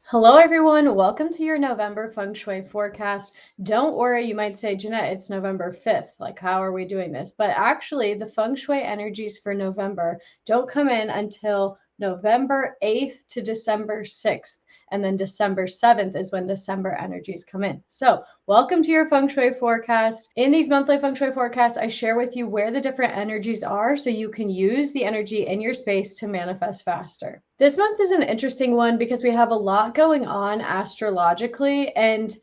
Hello, everyone. Welcome to your November Feng Shui forecast. Don't worry, you might say, Jeanette, it's November 5th. Like, how are we doing this? But actually, the Feng Shui energies for November don't come in until November 8th to December 6th. And then December 7th is when December energies come in. So, welcome to your Feng Shui forecast. In these monthly Feng Shui forecasts, I share with you where the different energies are so you can use the energy in your space to manifest faster. This month is an interesting one because we have a lot going on astrologically, and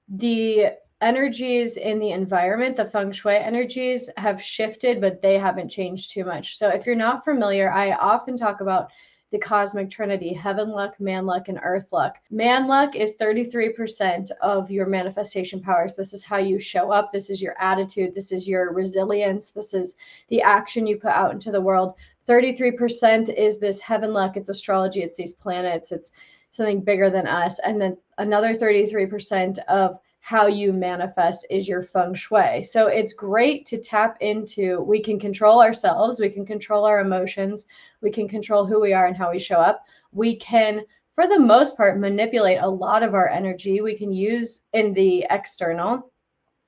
the energies in the environment, the feng shui energies, have shifted, but they haven't changed too much. So if you're not familiar, I often talk about the cosmic trinity: heaven luck, man luck, and earth luck. Man luck is 33% of your manifestation powers. This is how you show up. This is your attitude. This is your resilience. This is the action you put out into the world. 33% is this heaven luck. It's astrology. It's these planets. It's something bigger than us. And then another 33% of how you manifest is your feng shui. So it's great to tap into. We can control ourselves. We can control our emotions. We can control who we are and how we show up. We can, for the most part, manipulate a lot of our energy. We can use in the external.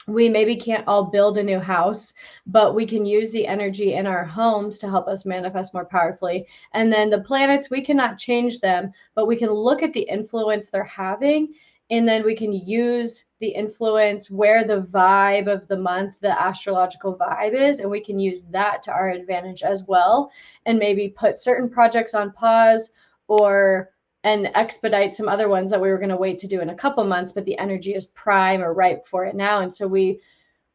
We maybe can't all build a new house, but we can use the energy in our homes to help us manifest more powerfully. And then the planets, we cannot change them, but we can look at the influence they're having. And then we can use the influence where the vibe of the month, the astrological vibe is, and we can use that to our advantage as well. And maybe put certain projects on pause or and expedite some other ones that we were going to wait to do in a couple months, but the energy is prime or ripe for it now. And so we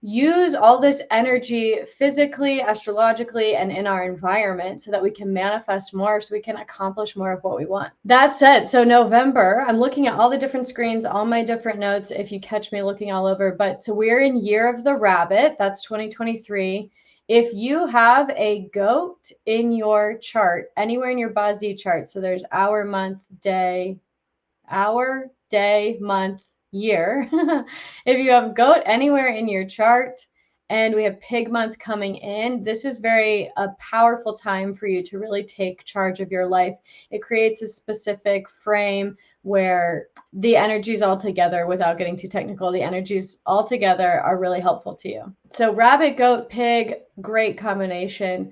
use all this energy physically, astrologically, and in our environment so that we can manifest more, so we can accomplish more of what we want. That said, so November, I'm looking at all the different screens, all my different notes, if you catch me looking all over. But so we're in Year of the Rabbit. That's 2023. If you have a goat in your chart, anywhere in your Bazi chart, so there's hour, month, day, month, year. If you have goat anywhere in your chart, and we have pig month coming in, this is a powerful time for you to really take charge of your life. It creates a specific frame where the energies all together, without getting too technical, the energies all together are really helpful to you. So rabbit, goat, pig, great combination.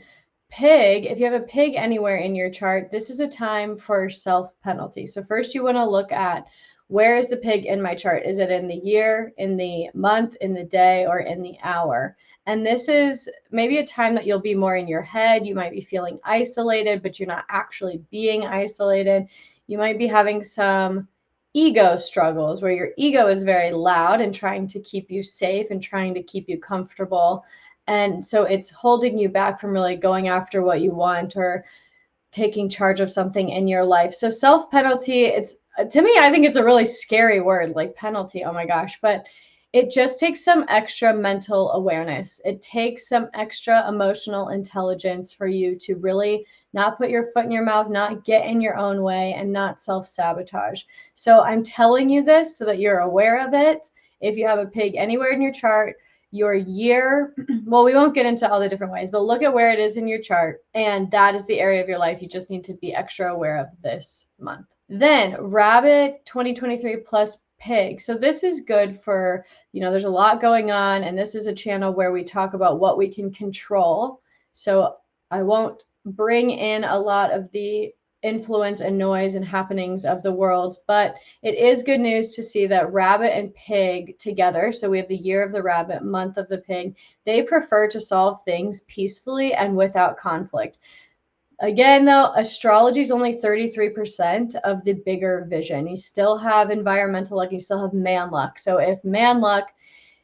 Pig, if you have a pig anywhere in your chart, this is a time for self-penalty. So first you want to look at, where is the pig in my chart? Is it in the year, in the month, in the day, or in the hour? And this is maybe a time that you'll be more in your head. You might be feeling isolated, but you're not actually being isolated. You might be having some ego struggles where your ego is very loud and trying to keep you safe and trying to keep you comfortable. And so it's holding you back from really going after what you want or taking charge of something in your life. So self-penalty, it's, to me, I think it's a really scary word, like penalty. Oh my gosh. But it just takes some extra mental awareness. It takes some extra emotional intelligence for you to really not put your foot in your mouth, not get in your own way, and not self-sabotage. So I'm telling you this so that you're aware of it. If you have a pig anywhere in your chart, your year, well, we won't get into all the different ways, but look at where it is in your chart. And that is the area of your life you just need to be extra aware of this month. Then rabbit 2023 plus pig. So this is good for, there's a lot going on, and this is a channel where we talk about what we can control. So I won't bring in a lot of the influence and noise and happenings of the world, but it is good news to see that rabbit and pig together, so we have the year of the rabbit, month of the pig, they prefer to solve things peacefully and without conflict. Again, though, astrology is only 33% of the bigger vision. You still have environmental luck, you still have man luck. So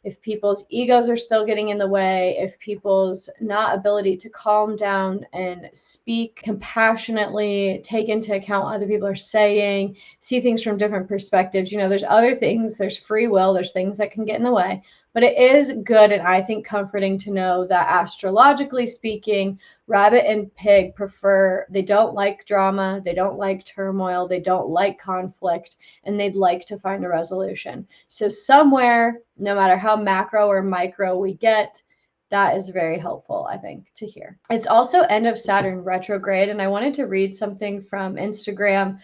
if people's egos are still getting in the way, if people's not ability to calm down and speak compassionately, take into account what other people are saying, see things from different perspectives, there's other things, there's free will, there's things that can get in the way. But it is good and I think comforting to know that astrologically speaking, rabbit and pig they don't like drama, they don't like turmoil, they don't like conflict, and they'd like to find a resolution. So somewhere, no matter how macro or micro we get, that is very helpful, I think, to hear. It's also end of Saturn retrograde, and I wanted to read something from Instagram.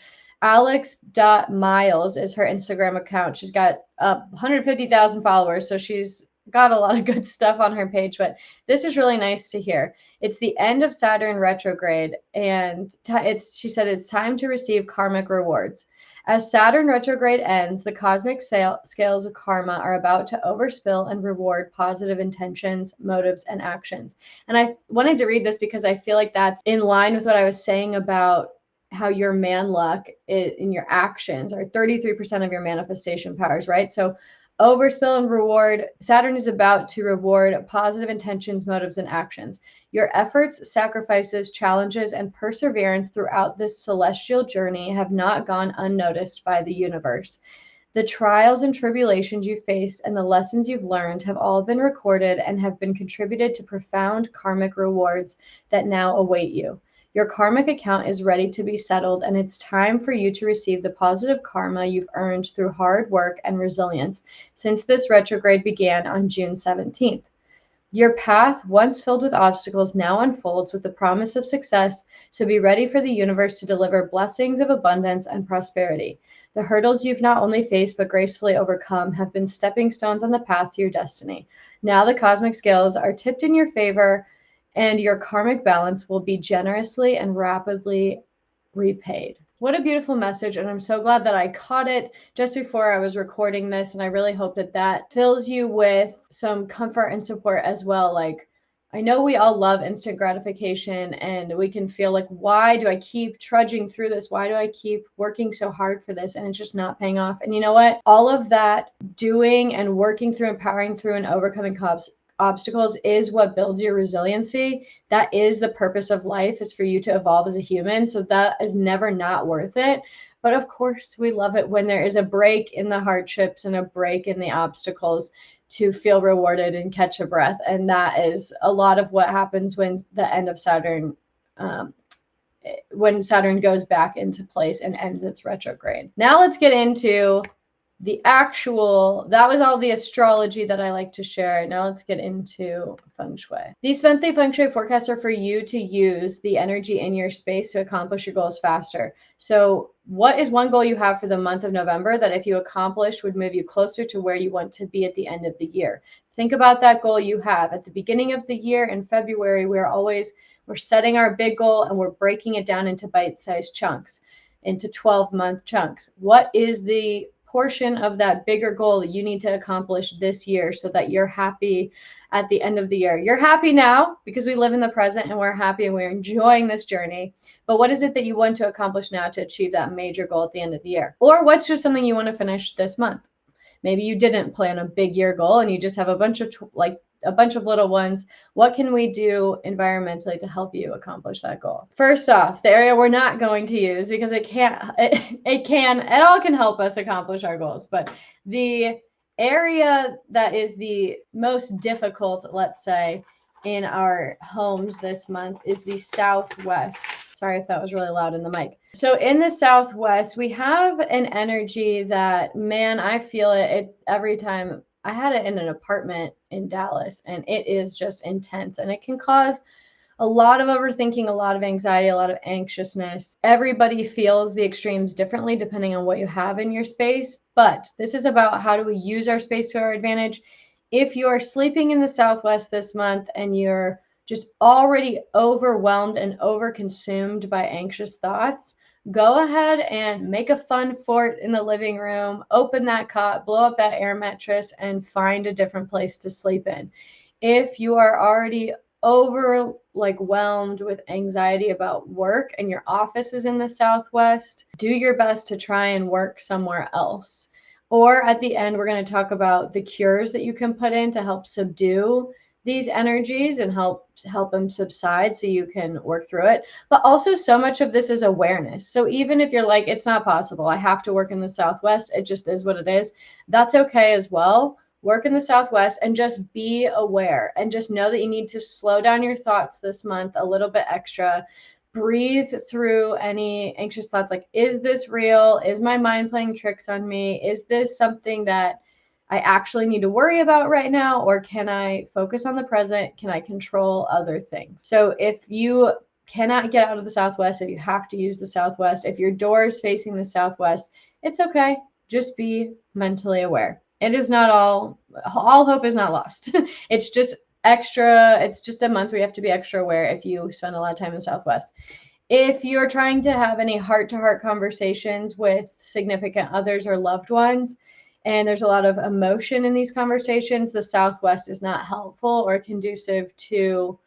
Alex.miles is her Instagram account. She's got 150,000 followers, so she's got a lot of good stuff on her page, but this is really nice to hear. It's the end of Saturn retrograde, and she said it's time to receive karmic rewards. As Saturn retrograde ends, the cosmic scales of karma are about to overspill and reward positive intentions, motives, and actions. And I wanted to read this because I feel like that's in line with what I was saying about how your man luck in your actions are 33% of your manifestation powers, right? So overspill and reward. Saturn is about to reward positive intentions, motives, and actions. Your efforts, sacrifices, challenges, and perseverance throughout this celestial journey have not gone unnoticed by the universe. The trials and tribulations you faced and the lessons you've learned have all been recorded and have been contributed to profound karmic rewards that now await you. Your karmic account is ready to be settled, and it's time for you to receive the positive karma you've earned through hard work and resilience since this retrograde began on June 17th. Your path, once filled with obstacles, now unfolds with the promise of success, so be ready for the universe to deliver blessings of abundance and prosperity. The hurdles you've not only faced but gracefully overcome have been stepping stones on the path to your destiny. Now the cosmic scales are tipped in your favor, and your karmic balance will be generously and rapidly repaid. What a beautiful message, and I'm so glad that I caught it just before I was recording this, and I really hope that that fills you with some comfort and support as well. Like, I know we all love instant gratification, and we can feel like, why do I keep trudging through this? Why do I keep working so hard for this? And it's just not paying off. And you know what? All of that doing and working through and powering through and overcoming obstacles is what builds your resiliency. That is the purpose of life, is for you to evolve as a human. So that is never not worth it. But of course, we love it when there is a break in the hardships and a break in the obstacles to feel rewarded and catch a breath. And that is a lot of what happens when the end of Saturn, when Saturn goes back into place and ends its retrograde. Now let's get into that was all the astrology that I like to share. Now let's get into Feng Shui. These monthly Feng Shui forecasts are for you to use the energy in your space to accomplish your goals faster. So what is one goal you have for the month of November that if you accomplish would move you closer to where you want to be at the end of the year? Think about that goal you have. At the beginning of the year in February, we're setting our big goal and we're breaking it down into bite-sized chunks, into 12-month chunks. What is the portion of that bigger goal that you need to accomplish this year so that you're happy at the end of the year? You're happy now because we live in the present and we're happy and we're enjoying this journey. But what is it that you want to accomplish now to achieve that major goal at the end of the year? Or what's just something you want to finish this month? Maybe you didn't plan a big year goal and you just have a bunch of little ones. What can we do environmentally to help you accomplish that goal? First off, the area we're not going to use, because it all can help us accomplish our goals, but the area that is the most difficult, let's say, in our homes this month is the Southwest. Sorry if that was really loud in the mic. So in the Southwest, we have an energy that, man, I feel it every time. I had it in an apartment in Dallas, and it is just intense, and it can cause a lot of overthinking, a lot of anxiety, a lot of anxiousness. Everybody feels the extremes differently depending on what you have in your space, but this is about how do we use our space to our advantage. If you are sleeping in the Southwest this month and you're just already overwhelmed and overconsumed by anxious thoughts, go ahead and make a fun fort in the living room, open that cot, blow up that air mattress, and find a different place to sleep in. If you are already overwhelmed with anxiety about work and your office is in the Southwest, do your best to try and work somewhere else. Or at the end, we're going to talk about the cures that you can put in to help subdue these energies and help them subside so you can work through it. But also, so much of this is awareness. So even if you're like, it's not possible, I have to work in the Southwest, it just is what it is, that's okay as well. Work in the Southwest and just be aware and just know that you need to slow down your thoughts this month a little bit extra. Breathe through any anxious thoughts. Like, is this real? Is my mind playing tricks on me? Is this something that I actually need to worry about right now? Or can I focus on the present? Can I control other things? So if you cannot get out of the southwest, if you have to use the southwest, if your door is facing the southwest, it's okay. Just be mentally aware. It is not all hope is not lost. It's just it's just a month where you have to be extra aware if you spend a lot of time in the southwest. If you're trying to have any heart-to-heart conversations with significant others or loved ones, and there's a lot of emotion in these conversations, the southwest is not helpful or conducive to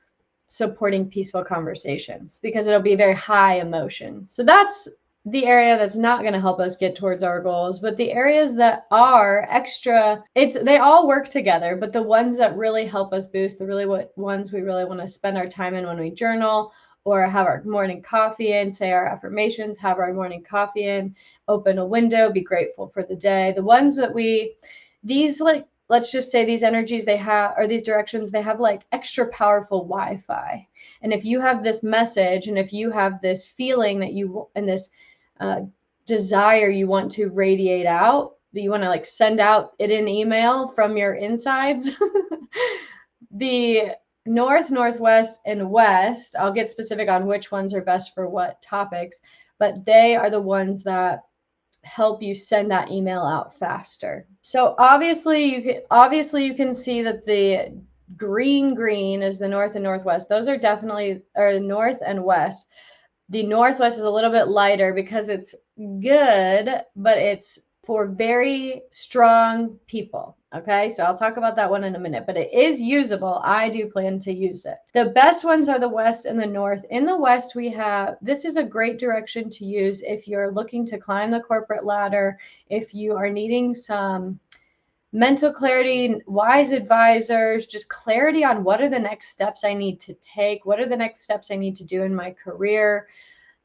supporting peaceful conversations because it'll be very high emotions. So that's the area that's not going to help us get towards our goals. But the areas that are extra, they all work together, but the ones that really help us boost, ones we really want to spend our time in when we journal or have our morning coffee in, say our affirmations, have our morning coffee in, open a window, be grateful for the day. The ones that let's just say these energies they have, or these directions, they have like extra powerful Wi-Fi. And if you have this message, and if you have this feeling that and this desire you want to radiate out, that you want to like send out it in email from your insides, the north, northwest, and west, I'll get specific on which ones are best for what topics, but they are the ones that help you send that email out faster. So obviously you can see that the green is the north and northwest. Those are definitely north and west. The northwest is a little bit lighter because it's good, but it's for very strong people. Okay, so I'll talk about that one in a minute, but it is usable. I do plan to use it. The best ones are the west and the north. In the west, this is a great direction to use if you're looking to climb the corporate ladder, if you are needing some mental clarity, wise advisors, just clarity on what are the next steps I need to take, what are the next steps I need to do in my career.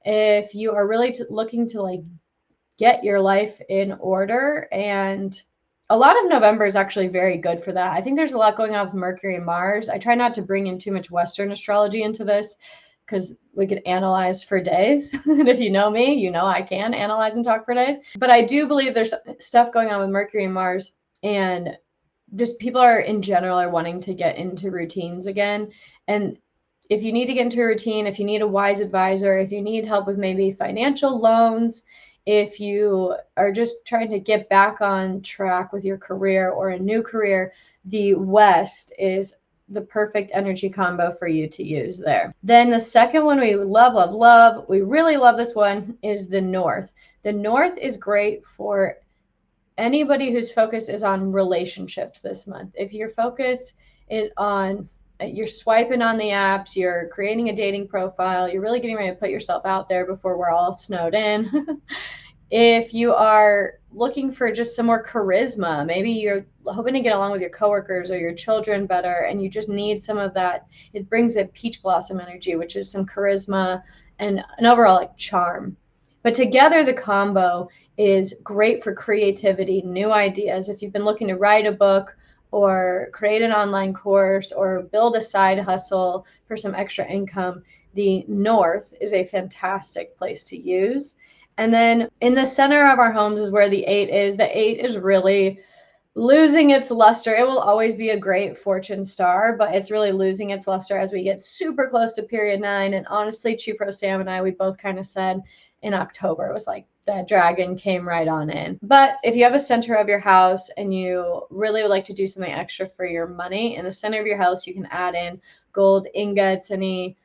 If you are really looking to like get your life in order, and a lot of November is actually very good for that. I think there's a lot going on with Mercury and Mars. I try not to bring in too much Western astrology into this because we could analyze for days. And if you know me, you know I can analyze and talk for days. But I do believe there's stuff going on with Mercury and Mars, and just people in general are wanting to get into routines again. And if you need to get into a routine, if you need a wise advisor, if you need help with maybe financial loans, if you are just trying to get back on track with your career or a new career, the West is the perfect energy combo for you to use there. Then the second one we love, we really love this one, is the North. The North is great for anybody whose focus is on relationships this month. If your focus is on, you're swiping on the apps, you're creating a dating profile, you're really getting ready to put yourself out there before we're all snowed in. If you are looking for just some more charisma, maybe you're hoping to get along with your coworkers or your children better, and you just need some of that. It brings a peach blossom energy, which is some charisma and an overall like charm. But together, the combo is great for creativity, new ideas. If you've been looking to write a book or create an online course or build a side hustle for some extra income, the North is a fantastic place to use. And then in the center of our homes is where the 8 is. The 8 is really losing its luster. It will always be a great fortune star, but it's really losing its luster as we get super close to period 9. And honestly, Chupro, Sam, and I, we both kind of said in October, it was like that dragon came right on in. But if you have a center of your house and you really would like to do something extra for your money, in the center of your house, you can add in gold ingots, any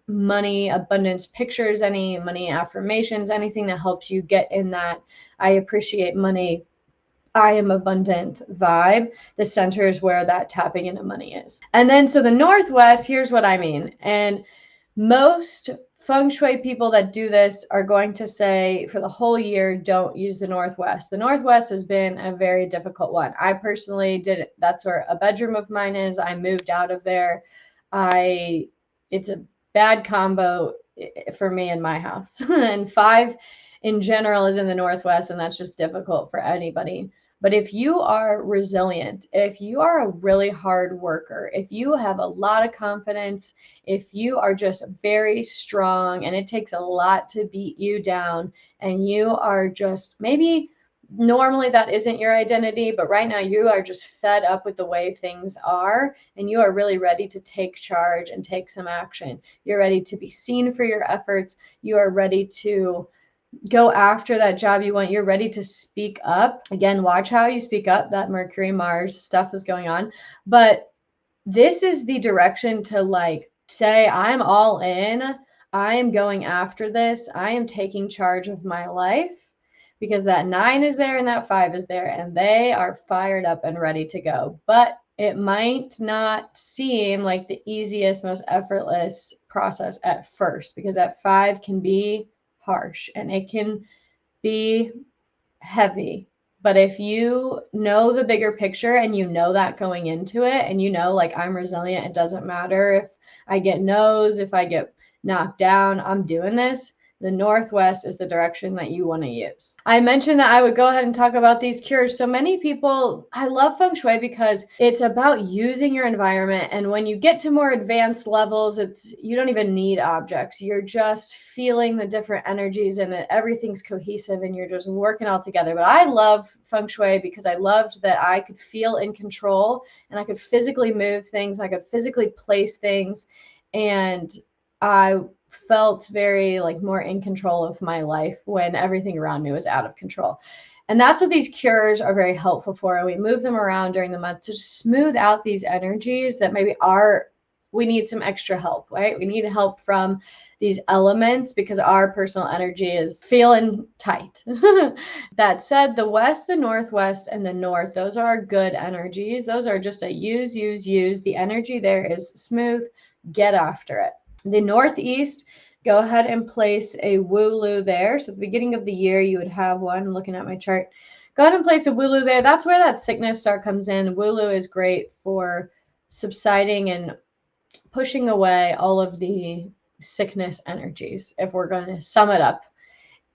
money abundance pictures, any money affirmations, anything that helps you get in that I appreciate money, I am abundant vibe. The center is where that tapping into money is. And then so the Northwest, here's what I mean. And most Feng Shui people that do this are going to say for the whole year, don't use the Northwest. The Northwest has been a very difficult one. I personally did it. That's where a bedroom of mine is. I moved out of there. It's a bad combo for me in my house. And 5 in general is in the Northwest, and that's just difficult for anybody. But if you are resilient, if you are a really hard worker, if you have a lot of confidence, if you are just very strong and it takes a lot to beat you down, and you are just maybe Normally that isn't your identity, but right now you are just fed up with the way things are, and you are really ready to take charge and take some action. You're ready to be seen for your efforts. You are ready to go after that job you want. You're ready to speak up. Again, watch how you speak up. That Mercury, Mars stuff is going on. But this is the direction to like say, I'm all in. I am going after this. I am taking charge of my life, because that 9 is there and that 5 is there, and they are fired up and ready to go. But it might not seem like the easiest, most effortless process at first, because that 5 can be harsh and it can be heavy. But if you know the bigger picture and you know that going into it, and you know, like, I'm resilient, it doesn't matter if I get no's, if I get knocked down, I'm doing this. The Northwest is the direction that you want to use. I mentioned that I would go ahead and talk about these cures. So many people, I love Feng Shui because it's about using your environment. And when you get to more advanced levels, you don't even need objects. You're just feeling the different energies and everything's cohesive and you're just working all together. But I love Feng Shui because I loved that I could feel in control and I could physically move things. I could physically place things, and I felt very like more in control of my life when everything around me was out of control. And that's what these cures are very helpful for. And we move them around during the month to just smooth out these energies that maybe we need some extra help, right? We need help from these elements because our personal energy is feeling tight. That said, the West, the Northwest, and the North, those are good energies. Those are just a use. The energy there is smooth. Get after it. The Northeast, go ahead and place a Wooloo there. So at the beginning of the year, you would have one. I'm looking at my chart. Go ahead and place a Wooloo there. That's where that sickness star comes in. Wooloo is great for subsiding and pushing away all of the sickness energies, if we're going to sum it up.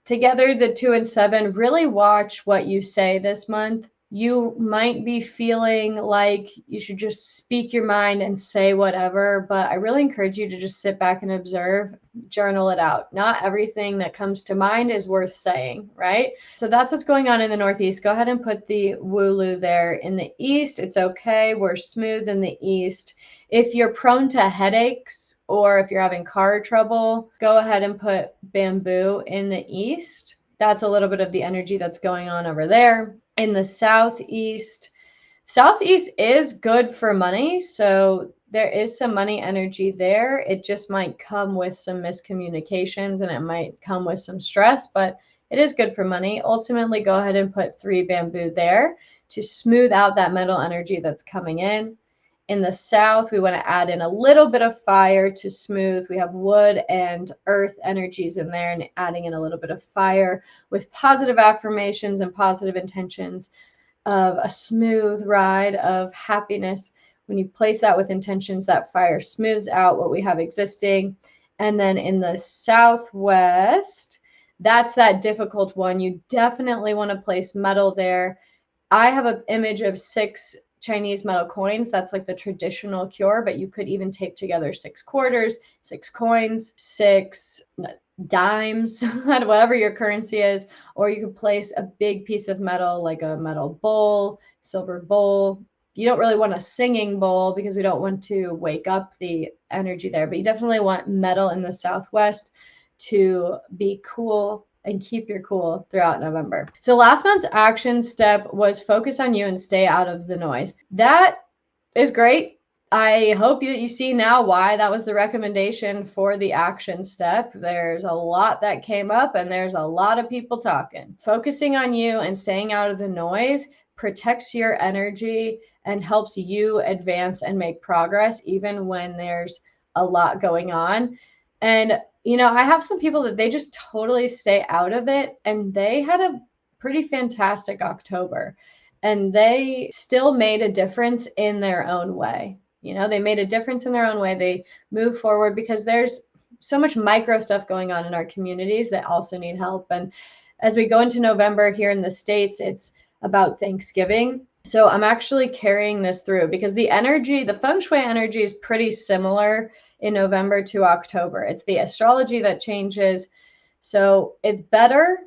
Together, the 2 and 7, really watch what you say this month. You might be feeling like you should just speak your mind and say whatever, but I really encourage you to just sit back and observe, journal it out. Not everything that comes to mind is worth saying, right? So that's what's going on in the Northeast. Go ahead and put the Wooloo there. In the East, it's okay. We're smooth in the East. If you're prone to headaches or if you're having car trouble, go ahead and put bamboo in the East. That's a little bit of the energy that's going on over there. In the Southeast is good for money. So there is some money energy there. It just might come with some miscommunications and it might come with some stress, but it is good for money. Ultimately, go ahead and put 3 bamboo there to smooth out that metal energy that's coming in. In the South, we want to add in a little bit of fire to smooth. We have wood and earth energies in there, and adding in a little bit of fire with positive affirmations and positive intentions of a smooth ride of happiness. When you place that with intentions, that fire smooths out what we have existing. And then in the Southwest, that's that difficult one. You definitely want to place metal there. I have an image of 6 Chinese metal coins. That's like the traditional cure, but you could even tape together 6 quarters, 6 coins, 6 dimes, whatever your currency is, or you could place a big piece of metal like a metal bowl, silver bowl. You don't really want a singing bowl because we don't want to wake up the energy there, but you definitely want metal in the Southwest to be cool and keep your cool throughout November. So last month's action step was focus on you and stay out of the noise. That is great. I hope you see now why that was the recommendation for the action step. There's a lot that came up and there's a lot of people talking. Focusing on you and staying out of the noise protects your energy and helps you advance and make progress even when there's a lot going on. And I have some people that they just totally stay out of it, and they had a pretty fantastic October, and they still made a difference in their own way. They made a difference in their own way. They move forward because there's so much micro stuff going on in our communities that also need help. And as we go into November here in the States, it's about Thanksgiving. So I'm actually carrying this through because the Feng Shui energy is pretty similar in November to October. It's the astrology that changes. So it's better,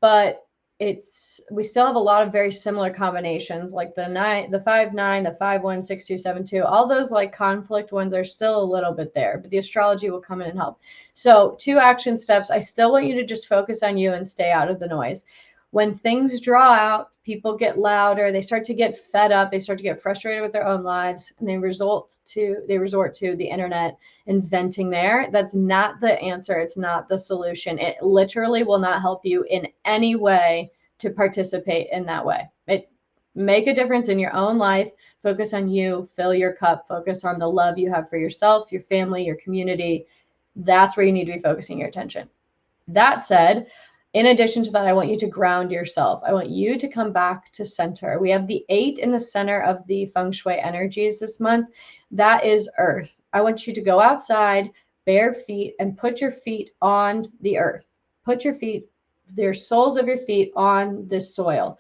but we still have a lot of very similar combinations, like the 9, the 5-9, the 5-1, 6-2, 7-2. All those like conflict ones are still a little bit there, but the astrology will come in and help. So 2 action steps. I still want you to just focus on you and stay out of the noise. When things draw out, people get louder, they start to get fed up, they start to get frustrated with their own lives, and they resort to the internet and venting there. That's not the answer. It's not the solution. It literally will not help you in any way to participate in that way. Make a difference in your own life. Focus on you, fill your cup, focus on the love you have for yourself, your family, your community. That's where you need to be focusing your attention. That said, in addition to that, I want you to ground yourself. I want you to come back to center. We have the 8 in the center of the Feng Shui energies this month. That is earth. I want you to go outside, bare feet, and put your feet on the earth. Put your feet, the soles of your feet on this soil.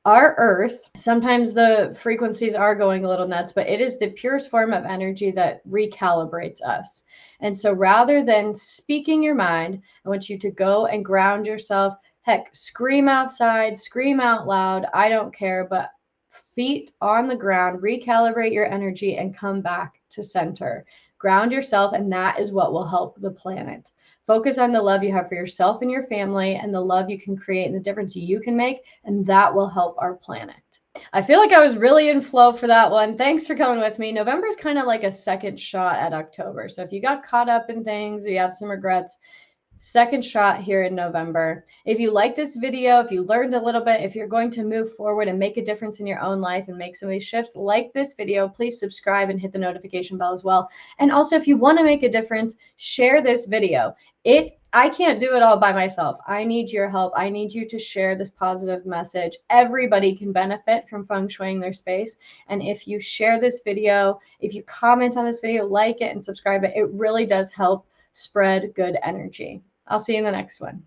Our earth, sometimes the frequencies are going a little nuts, but it is the purest form of energy that recalibrates us. And so rather than speaking your mind, I want you to go and ground yourself. Heck, scream outside, scream out loud. I don't care, but feet on the ground, recalibrate your energy and come back to center. Ground yourself, and that is what will help the planet. Focus on the love you have for yourself and your family and the love you can create and the difference you can make, and that will help our planet. I feel like I was really in flow for that one. Thanks for coming with me. November is kind of like a second shot at October. So if you got caught up in things or you have some regrets, second shot here in November. If you like this video, if you learned a little bit, if you're going to move forward and make a difference in your own life and make some of these shifts, like this video, please subscribe and hit the notification bell as well. And also, if you want to make a difference, share this video. I can't do it all by myself. I need your help. I need you to share this positive message. Everybody can benefit from feng shuiing their space. And if you share this video, if you comment on this video, like it and subscribe it, it really does help spread good energy. I'll see you in the next one.